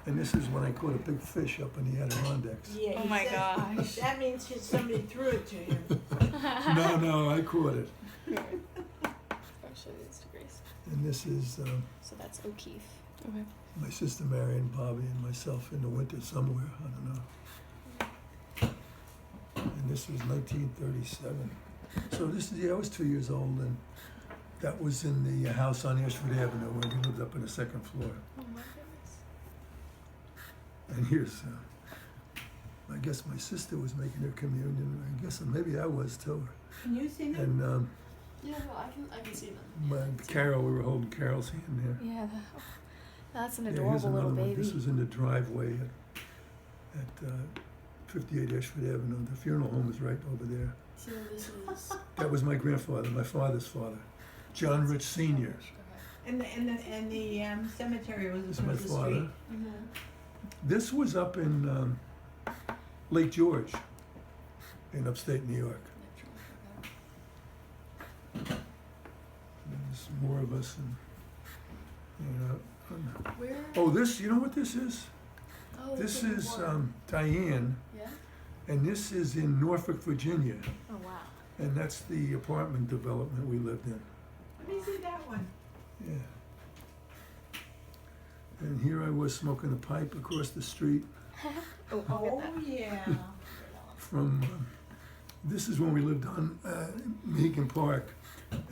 And this is when I caught a big fish up in the Adirondacks. Yeah, Oh he my said- gosh. That means somebody threw it to him. No, I caught it. Here. I'll show you this to Grace. And this is So that's O'Keefe. Okay. my sister Mary and Bobby and myself in the winter somewhere, I don't know. And this was 1937. So this is, I was 2 years old, and that was in the house on Ashford Avenue where we lived up on the second floor. Oh my goodness. And here's, I guess my sister was making her communion. I guess maybe I was too. Can you see them? And Yeah, no, I can see them. Carol, we were holding Carol's hand there. Yeah, that's an Yeah, here's adorable little another one. baby. This was in the driveway at 58 Ashford Avenue. The funeral home is right over there. So this is. That was my grandfather, my father's father, John Ritch Sr. And the cemetery was This is across my the father. street. This was up in Lake George in upstate New York. There's more of us. Where? Oh, this, you know what this is? Oh, This the is one. Diane, Yeah. and this is in Norfolk, Virginia. Oh wow. And that's the apartment development we lived in. Let me see that one. Yeah. And here I was smoking a pipe across the street Oh, look Oh, at that. yeah. from, this is when we lived on Meekin Park,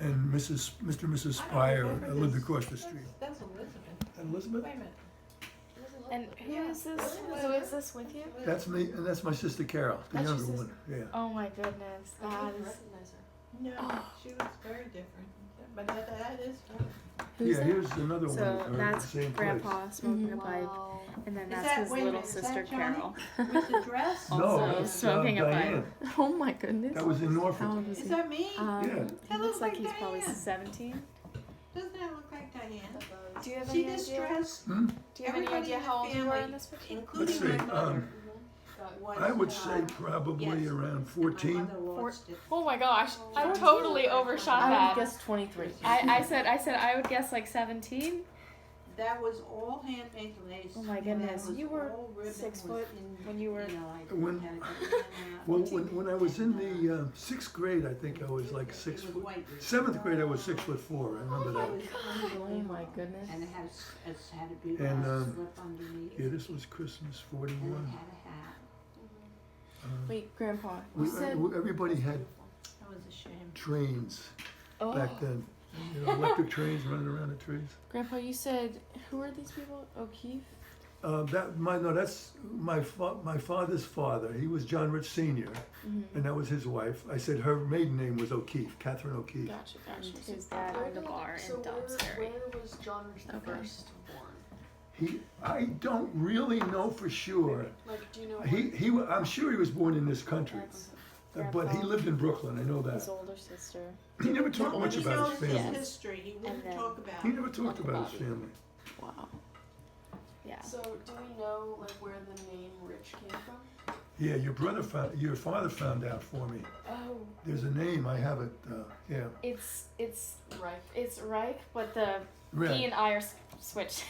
and Mr. and Mrs. Spire remember lived this. across the street. That's Elizabeth. Elizabeth? Wait a minute. And who is this? Who is this with you? That's me, and that's my sister Carol, the That's your younger one. sister? Yeah. Oh my goodness, I that didn't is. recognize her. No, she was very different. But that is her. Who's Yeah, that? here's another one So of her at the that's same place. Grandpa smoking a pipe, Wow. and then Is that's that- his wait a little minute, is that sister Johnny? Carol. With the dress? No, Also that's, smoking a Diane. pipe. Oh my goodness. That was in Norfolk. How old is Is he? that me? Yeah. He That looks looks like like he's probably Diane. 17. Doesn't that look like Diane? Do you have See any this idea? dress? Hmm? Do you have any Everybody idea in the how old you were family, in this picture? including Let's see, my mother. Got I would say probably Yes. around 14. My mother watched it. Oh my gosh, I totally overshot I that. would guess 23. I said I would guess like 17. That was all handmade lace. Oh my and that goodness. was You were all ribbon 6 was foot in, when you were. like, When- had a good man out. Well, when I was in the 6th grade, I think I was like 6 It was foot. white. 7th grade, I was 6'4". I remember It that. was Oh unbelievable. my goodness. And it had a big And, slip underneath. Yeah, this was Christmas And it '41. had a hat. Wait, Grandpa, We, you said. everybody had That was a shame. trains Oh, back then. You know, electric trains running around the trees. Grandpa, you said who are these people? O'Keefe. That's my father's father. He was John Ritch Sr., and that was his wife. I said her maiden name was O'Keefe, Catherine O'Keefe. Gotcha. His dad owned a bar in Dobbsbury. Where was John Ritch the Okay. First born? I don't really know for sure. Like, do you know? I'm sure he was born in this country, That's but he Grandpa. lived in Brooklyn. I know His that. older sister. He never talked much Nobody about knows his his family. history. He wouldn't then- talk about He it. never talked about his family. Wow. Yeah. So, do we know like where the name Rich came from? Yeah, your father found out for me. Oh, There's a name. I have it. Yeah, it's Right. it's Reich, but the Red. E and I are switched.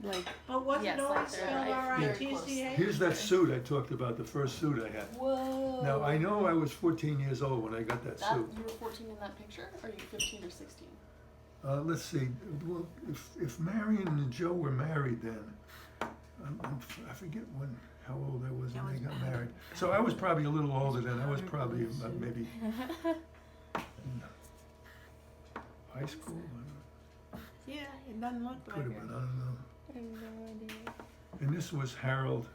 Like But wasn't Yes, it like always they're spelled very R-I-T-C-H? Here's that suit I talked about. The first suit I had. Whoa. Now I know I was 14 years old when I got that That, suit. you were 14 in that picture? Or are you 15 or 16? Let's see. Well, if Marion and Joe were married then, I forget how old I was when they got married. So I was probably a little older then. I was probably maybe in high school. Yeah, it doesn't look Could like have it. been. I don't know. I have no idea. And this was Harold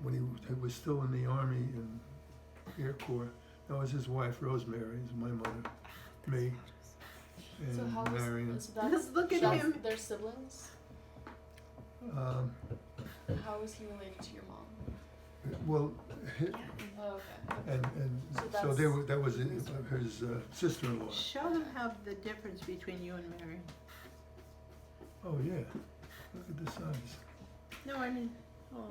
when he was still in the Army in Air Corps. That was his wife, Rosemary, is my mother, me, and So how Marion. is that? Look at that's him. Their siblings? Um, How is he related to your mom? well, Oh, okay. and So so that's- they were, that was his sister-in-law. Show them how the difference between you and Mary. Oh yeah, look at the size. No, I mean, oh,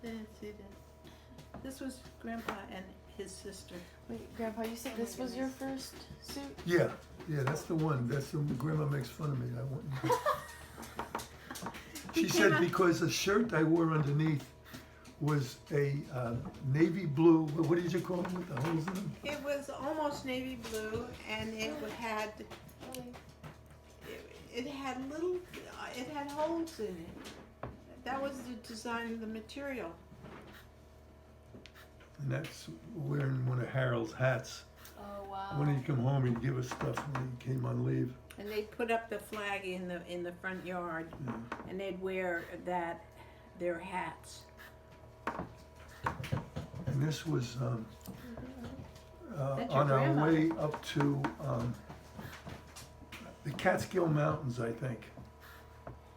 they didn't see that. This was Grandpa and his sister. Wait, Grandpa, you said this was your first suit? Yeah, that's the one. That's the Grandma makes fun of me. I want. She said because the shirt I wore underneath was a navy blue, what did you call them with the holes in them? It was almost navy blue, and it had little, it had holes in it. That was the design of the material. And that's wearing one of Harold's hats. Oh wow. When he'd come home, he'd give us stuff when he came on leave. And they'd put up the flag in the front yard, Yeah. and they'd wear their hats. And this was That's your on our grandma. way up to the Catskill Mountains, I think.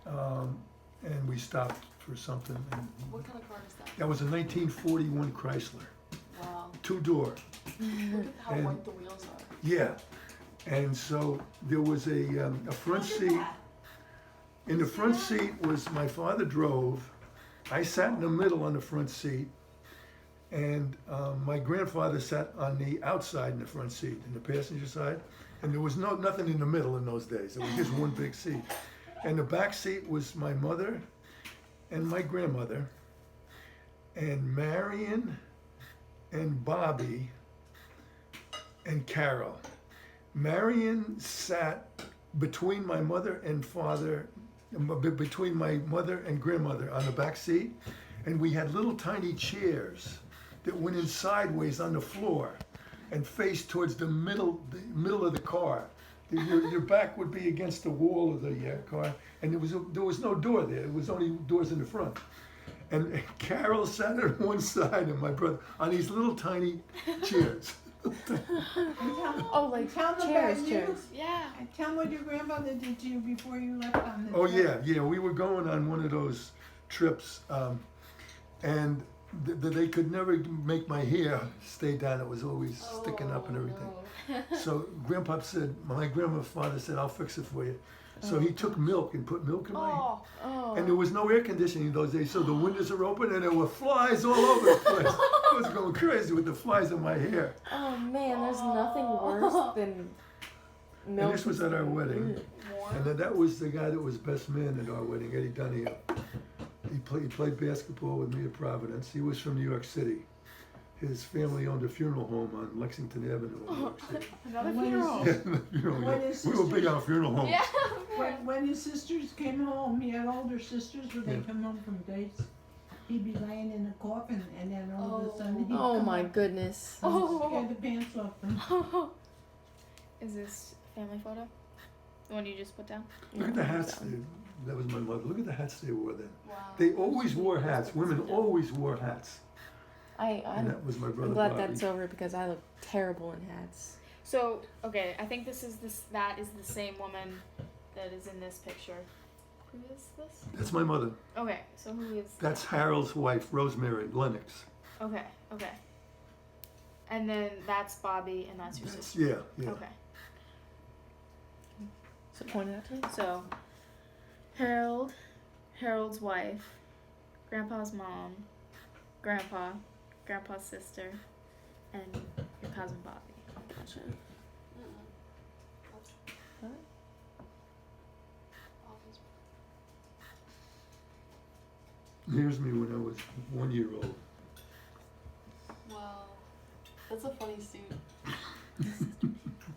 And we stopped for something. And What kind of car is that? that was a 1941 Chrysler, Wow. 2-door. Look at how And- white the wheels are. Yeah. And so there was a front seat. In the front seat was my father drove. I sat in the middle on the front seat. And my grandfather sat on the outside in the front seat, in the passenger side. And there was nothing in the middle in those days. It was just one big seat. And the back seat was my mother and my grandmother and Marion and Bobby and Carol. Marion sat between my mother and father, between my mother and grandmother on the back seat. And we had little tiny chairs that went in sideways on the floor and faced towards the middle of the car. Your back would be against the wall of the car, and there was no door there. It was only doors in the front. And Carol sat on one side, and my brother on these little tiny chairs. Oh, like Tell them chairs, about chairs. Yeah. And tell them what your grandmother did to you before you left on the Oh trip. yeah. We were going on one of those trips, and they could never make my hair stay down. It was always sticking up and everything. No. So Grandpa said, my grandfather said, I'll fix it for you. So he took milk and put milk in my hair. Oh. And there was no air conditioning those days, so the windows are open and there were flies all over the place. I was going crazy with the flies in my hair. Oh man, there's nothing worse than milk. And this was at our wedding. Warm. And then that was the guy that was best man at our wedding, Eddie Dunhill. He played basketball with me at Providence. He was from New York City. His family owned a funeral home on Lexington Avenue in New York City. Another When funeral. is- Funeral When home. his We were big sister- on funeral homes. Yeah. When his sisters came home, he had older sisters, when they Yeah. come home from dates, he'd be laying in a coffin, and then all of a sudden he'd Oh come my up goodness. and scare the pants off them. Is this family photo? The one you just put down? Look at the hats. That was my mother. Look at the hats they wore then. Wow. They always wore hats. Women always wore hats. And I'm that was my brother glad Bobby. that's over because I look terrible in hats. So okay, I think that is the same woman that is in this picture. Who is this? That's my mother. Okay, so who is? That's Harold's wife, Rosemary Lennox. Okay. And then that's Bobby, and that's your That's, sister. yeah. Okay. So point it out to me. So Harold's wife, Grandpa's mom, Grandpa's sister, and your cousin Bobby. Gotcha. What? Here's me when I was 1 year old. Wow. That's a funny suit.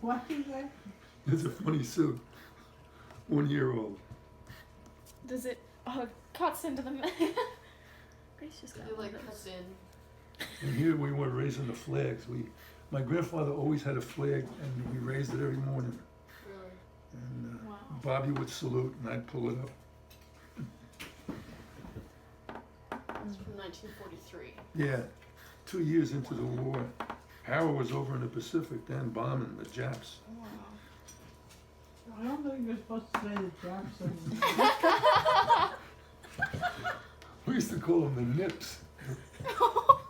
What is that? It's a funny suit. 1 year old. Does it? Oh, it cuts into the. Grace just got It one like of cuts those. in. And here we were raising the flags. My grandfather always had a flag, and we raised it every morning. Really. And Wow. Bobby would salute, and I'd pull it up. It's from 1943. Yeah, 2 years into the war. Harold was over in the Pacific then, bombing the Japs. Wow. I don't think you're supposed to say the Jackson. We used to call them the Nips. Oh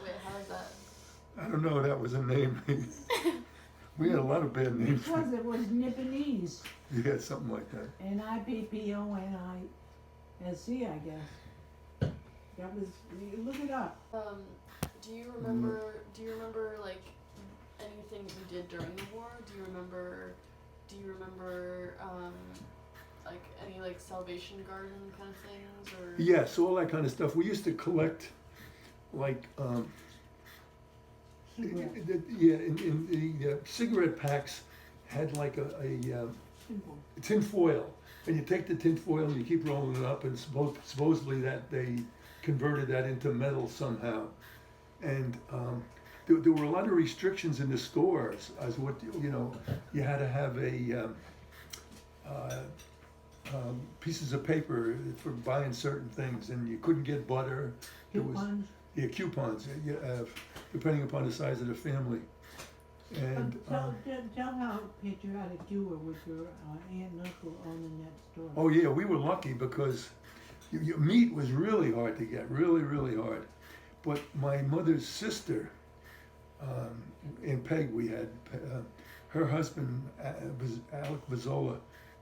wait, how is that? I don't know, that was a name. We had a lot of bad names. Because it was Nipponese, Yeah, something like that. Nipponese, I guess. That was, you look it up. Do you remember like anything you did during the war? Do you remember like any like Salvation Garden kind of things, or? Yes, all that kind of stuff. We used to collect, like, in the cigarette packs had like a tin foil, and you take the tin foil and you keep rolling it up, and supposedly that they converted that into metal somehow, and there were a lot of restrictions in the stores as what you had to have pieces of paper for buying certain things, and you couldn't get butter. Coupons. Coupons, depending upon the size of the family. And Tell how patriotic you were with your aunt and uncle owning that store. oh yeah, we were lucky because meat was really hard to get, really, really hard. But my mother's sister, in Peg, we had her husband, Alec Vazzola.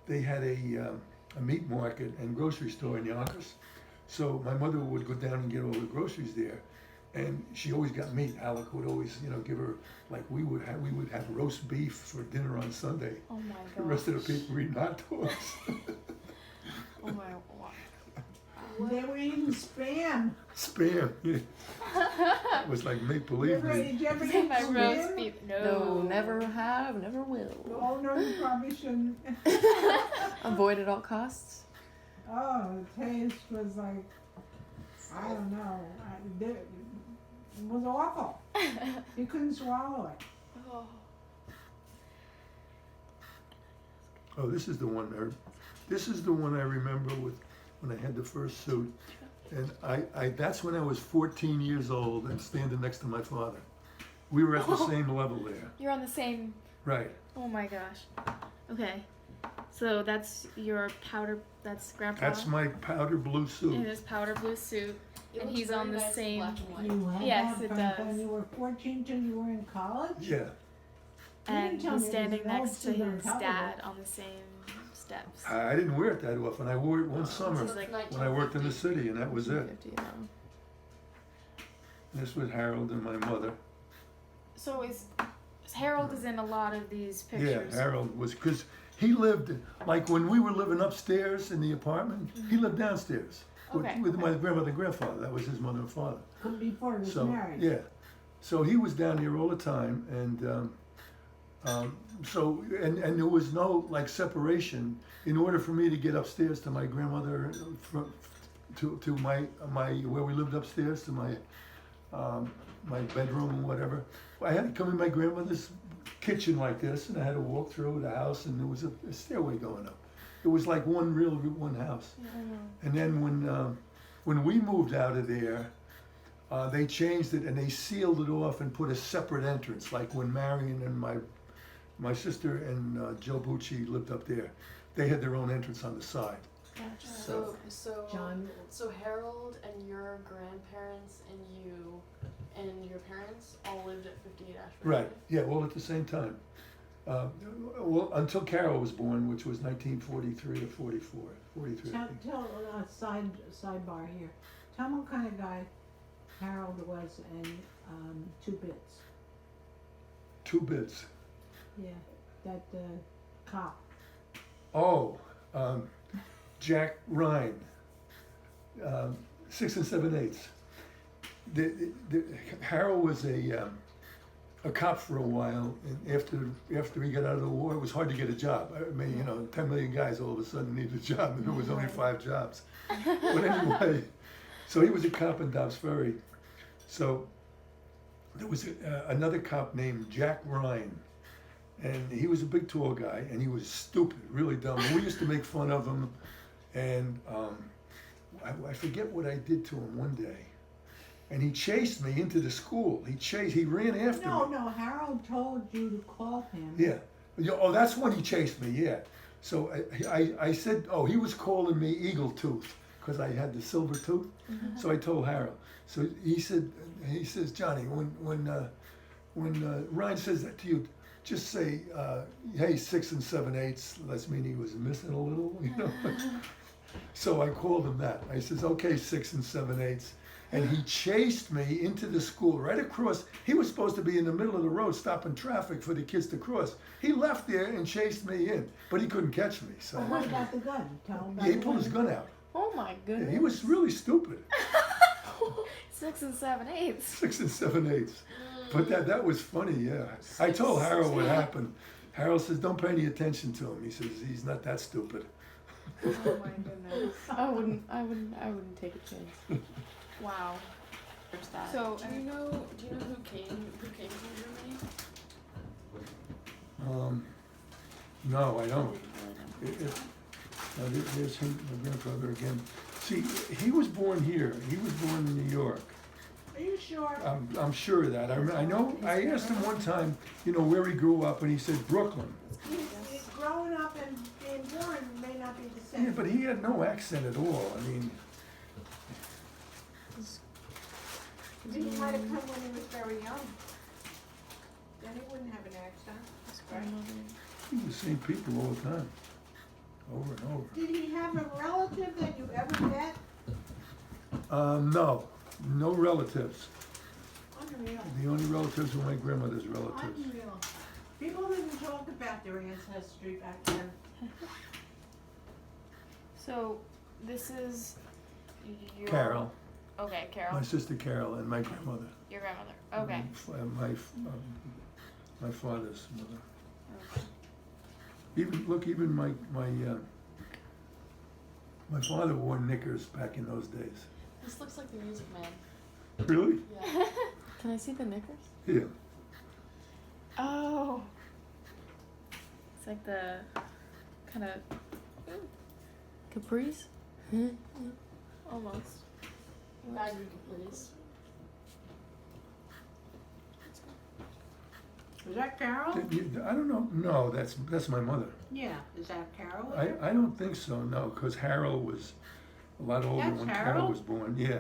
They had a meat market and grocery store in Yonkers. So my mother would go down and get all the groceries there, and she always got meat. Alec would always, give her, like we would have roast beef for dinner on Sunday. Oh my god. The rest of the people were eating hot dogs. Oh my god. They were eating Spam. Spam, yeah. It was like make believe Did meat. you ever Say eat my roast Spam? beef. No, never have, never will. Oh no, you probably shouldn't. Avoid at all costs. Oh, the taste was like, I don't know. It was awful. You couldn't swallow it. Oh. Oh, this is the one there. This is the one I remember with when I had the first suit, and I that's when I was 14 years old and standing next to my father. We were at the same level there. You're on the same. Right. Oh my gosh. Okay. So that's your powder. That's grandpa. That's my powder blue in suit. his powder blue suit. It And looks he's very on the nice in same- black and white. You had Yes, that it from does. when you were 14 till you were in college? Yeah. And tell me he's it standing was an old next to suit on his top of dad it. on the same steps. I didn't wear it that often. I wore it one summer This is like when I worked in the city, and that was it. 50, yeah. This was Harold and my mother. So is Harold is in a lot of these Yeah, pictures. Harold was, because he lived, like when we were living upstairs in the apartment, he lived downstairs Okay, with my okay. grandmother and grandfather. That was his mother and father. Before he was So, married. yeah. So he was down here all the time, and and there was no like separation. In order for me to get upstairs to my grandmother, to my where we lived upstairs, to my my bedroom or whatever, I had to come in my grandmother's kitchen like this, and I had to walk through the house, and there was a stairway going up. It was like one house. Yeah, I know. And then when we moved out of there, they changed it and they sealed it off and put a separate entrance. Like when Marion and my sister and Joe Bucci lived up there, they had their own entrance on the side. Gotcha. So Harold and your grandparents and you and your parents all lived at 58 Ashford. Right. Yeah. All at the same time. Well, until Carol was born, which was 1943 or 44. 43. I think. Tell sidebar here. Tell me what kind of guy Harold was in 2 Bits. 2 Bits. Yeah, that cop. Oh, Jack Ryan, 6 7/8. Harold was a cop for a while, and after he got out of the war, it was hard to get a job. I mean, 10 million guys all of a sudden needed a job, and there was only 5 jobs. But anyway, so he was a cop in Dobbs Ferry. So there was another cop named Jack Ryan, and he was a big tall guy, and he was stupid, really dumb. And we used to make fun of him, and I forget what I did to him one day. And he chased me into the school. He ran after me. No, Harold told you to call him. Yeah. Oh, that's when he chased me, yeah. So I said, oh, he was calling me Eagle Tooth because I had the silver tooth. Mm-hmm. So I told Harold. So he says, Johnny, when Ryan says that to you, just say, hey, 6 7/8. Let's mean he was missing a little, So I called him that. I says, okay, 6 7/8. and he chased me into the school right across. He was supposed to be in the middle of the road stopping traffic for the kids to cross. He left there and chased me in, but he couldn't catch me. So Well, what about the gun? Tell him about yeah, he the pulled his gun out. Oh my Yeah, goodness. he was really stupid. 6 7/8. 6 7/8. But that was funny, yeah. I told Harold what happened. Harold says, don't pay any attention to him. He says, he's not that stupid. Oh my goodness. I wouldn't take a chance. Wow. There's that. So do you know who came from Germany? No, I don't. There's him, my grandfather again. See, he was born here. He was born in New York. Are you sure? I'm sure of that. I know. I asked him one time, where he grew up, and he said Brooklyn. Growing up and being born may not be the same. Yeah, but he had no accent at all. I mean, He might have come when he was very young. Then he wouldn't have an accent. Right. he was the same people all the time, over and over. Did he have a relative that you ever met? No relatives. Unreal. The only relatives were my grandmother's relatives. Unreal. People didn't talk about their ancestry back then. So this is your Carol, Okay, Carol. my sister Carol, and my grandmother. Your grandmother. Okay. My father's mother. Okay. Even my father wore knickers back in those days. This looks like the Music Man. Really? Yeah. Can I see the knickers? Yeah. Oh. It's like the kind of Capris? almost. Baggy please. Is that Carol? I don't know. No, that's my mother. Yeah. Is that Carol? I don't think so. No, because Harold was a lot older That's when Harold? Carol was born. Yeah.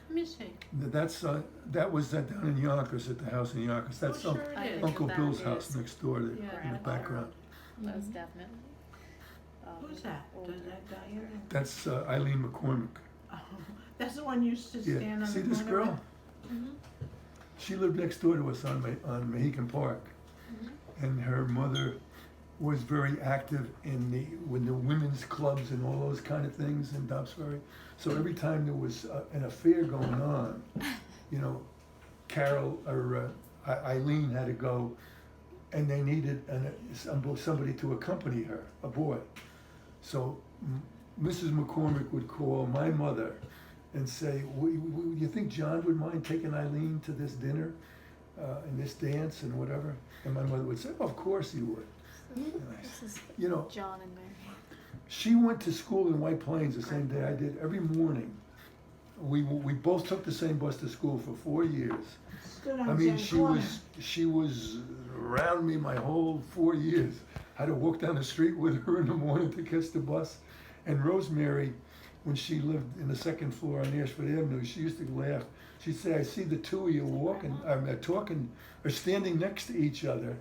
Let me see. That was down in Yonkers at the house in Yonkers. That's Oh, sure I it is. think Uncle that Bill's is house next door in the Yeah. background. Most definitely. Who's that? Does that guy in there? That's Eileen McCormick. Oh, that's the one you used to stand Yeah. on See the this corner girl? with? She lived next door to us on Mohican Park, and her mother was very active in the women's clubs and all those kind of things in Dobbsbury. So every time there was an affair going on, Carol or Eileen had to go, and they needed somebody to accompany her, a boy. So Mrs. McCormick would call my mother and say, you think John would mind taking Eileen to this dinner and this dance and whatever? And my mother would say, of course he would. And I This said, is John and Mary. she went to school in White Plains the same day I did. Every morning, we both took the same bus to school for 4 years. Stood on I mean, the same corner. she was around me my whole 4 years. I had to walk down the street with her in the morning to catch the bus. And Rosemary, when she lived in the second floor on Ashford Avenue, she used to laugh. She'd say, I see the two of you talking, or standing next to each other,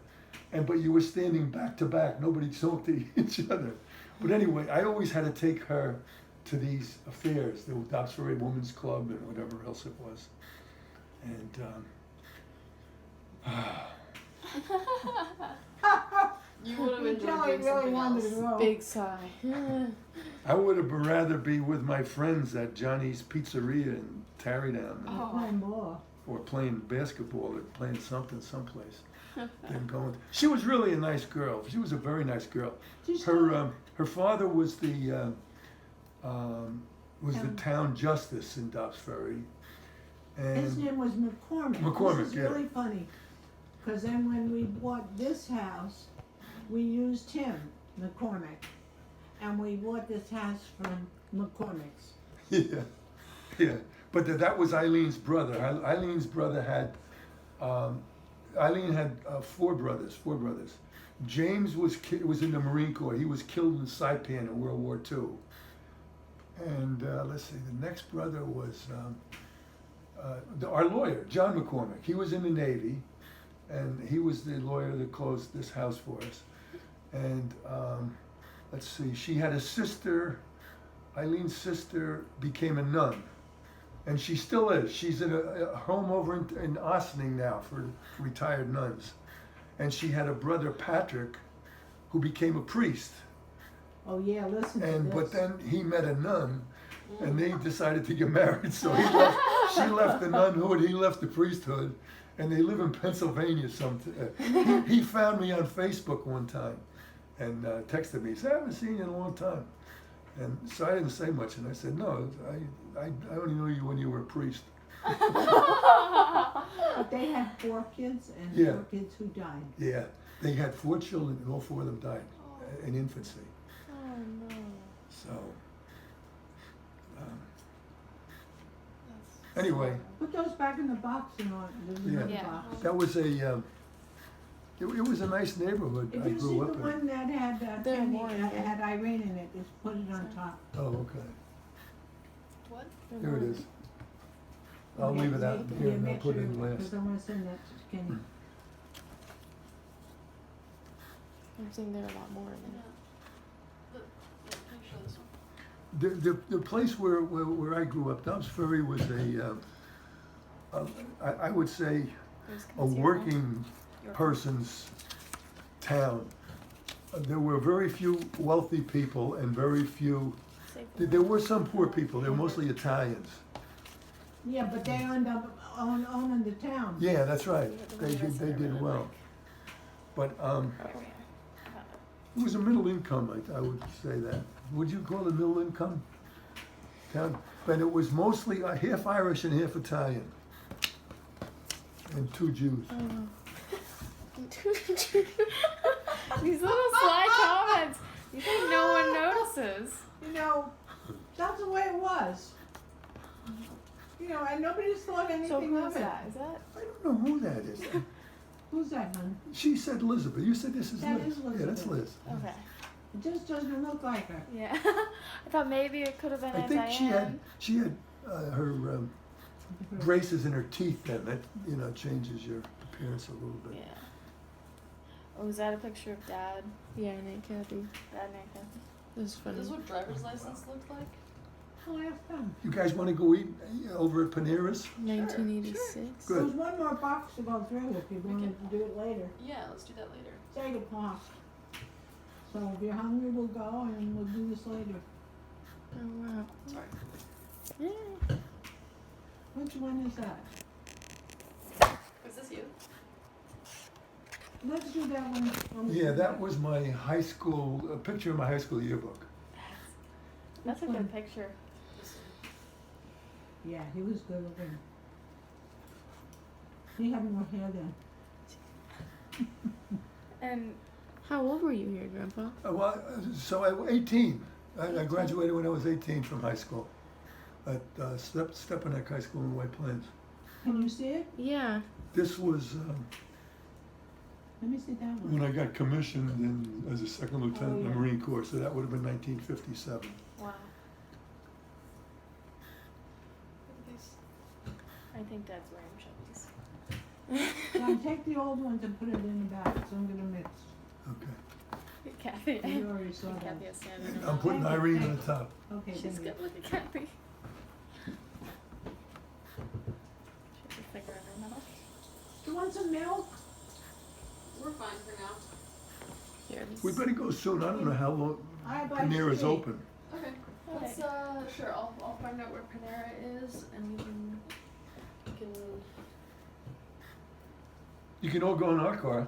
but you were standing back to back. Nobody talked to each other. But anyway, I always had to take her to these affairs, the Dobbsbury Women's Club and whatever else it was. And You would have enjoyed Kelly doing really something wanted else. to go. Big sigh. I would have rather be with my friends at Johnny's Pizzeria in Tarrytown Playing ball. or playing basketball or playing something someplace than going. She was really a nice girl. She was a very nice girl. She's Her father was the town justice in Dobbsbury, His and name was McCormick. McCormick, This is yeah. really funny, because then when we bought this house, we used him, McCormick, and we bought this house from McCormick's. yeah. But that was Eileen's brother. Eileen's brother had. Eileen had four brothers. James was in the Marine Corps. He was killed in Saipan in World War II. And let's see, the next brother was our lawyer, John McCormick. He was in the Navy, and he was the lawyer that closed this house for us. And let's see, she had a sister. Eileen's sister became a nun, And she still is. She's in a home over in Ossining now for retired nuns. And she had a brother, Patrick, who became a priest. Oh, yeah, listen to this. But then he met a nun, and they decided to get married. So she left the nunhood, he left the priesthood, and they live in Pennsylvania. He found me on Facebook one time and texted me. He said, I haven't seen you in a long time. And so I didn't say much, and I said, no, I only knew you when you were a priest. But they had 4 kids and Yeah. 4 kids who died. Yeah, they had 4 children, and all 4 of them died in infancy. Oh no. So, anyway, Put those back in the box and on the Yeah. other Yeah. box. that was it was a nice neighborhood If I you see grew the up in. one that had There are Penny, more in here. had Irene in it, just put it on top. Oh, okay. What? Here it is. I'll leave it out here and I'll put it in last. Because I want to send that to Kenny. I'm seeing there are a lot more in Yeah. there. Can you show this one? The place where I grew up, Dobbs Ferry was I would say There's a working person's town. There were very few wealthy people and very few, there were some poor people, they were mostly Italians. Yeah, but they end up owning the town. Yeah, that's right, they did well. But it was a middle income, I would say that. Would you call it middle income town? But it was mostly half Irish and half Italian. And 2 Jews. These little sly comments. You think no one notices? You know, that's the way it was. You know, and nobody's thought So anything who's of it. that? Is that? I don't know who that is. Who's that, hon? She said Elizabeth, you said this is That Liz. is Yeah, that's Elizabeth. Liz. Okay. It just doesn't look like her. Yeah. I thought maybe it could have been I a think Diane. she had her braces in her teeth then, that changes your appearance a little bit. Yeah. Oh, is that a picture of Dad? Yeah, and Aunt Kathy. Dad and Aunt Kathy? This is funny. This is what driver's license looked like? I'll ask them. You guys wanna go eat over at Panera's? 1986. Good. There's one more box to go through if you wanted to do it later. Yeah, let's do that later. It's 8 o'clock. So if you're hungry, we'll go and we'll do this later. Oh wow. Sorry. Yeah. Which one is that? Is this you? Let's do that one. Yeah, that was my high school, a picture of my high school yearbook. That's a Which one? good picture. This one. Yeah, he was good looking. He had more hair then. And How old were you here, Grandpa? So I was 18. I graduated when I was 18 from high school at Stepanek High School in White Plains. Can you see it? Yeah. This was Let me see that one. when I got commissioned as a second lieutenant in yeah. the Marine Corps, so that would have been 1957. wow. Look at these. I think Dad's wearing Chevy's. Now take the old ones and put it in the back, so I'm gonna mix. Okay. Kathy. You already saw that. Kathy is standing And in I'm the putting Irene on the top. Okay, She's thank you. good. Look at Kathy. She has a finger in her mouth. Do you want some milk? We're fine for now. Here it is. We better go soon. I don't know how long I buy Panera's street. open. Okay. Let's sure. I'll find out where Panera is, and we can. You can all go in our car.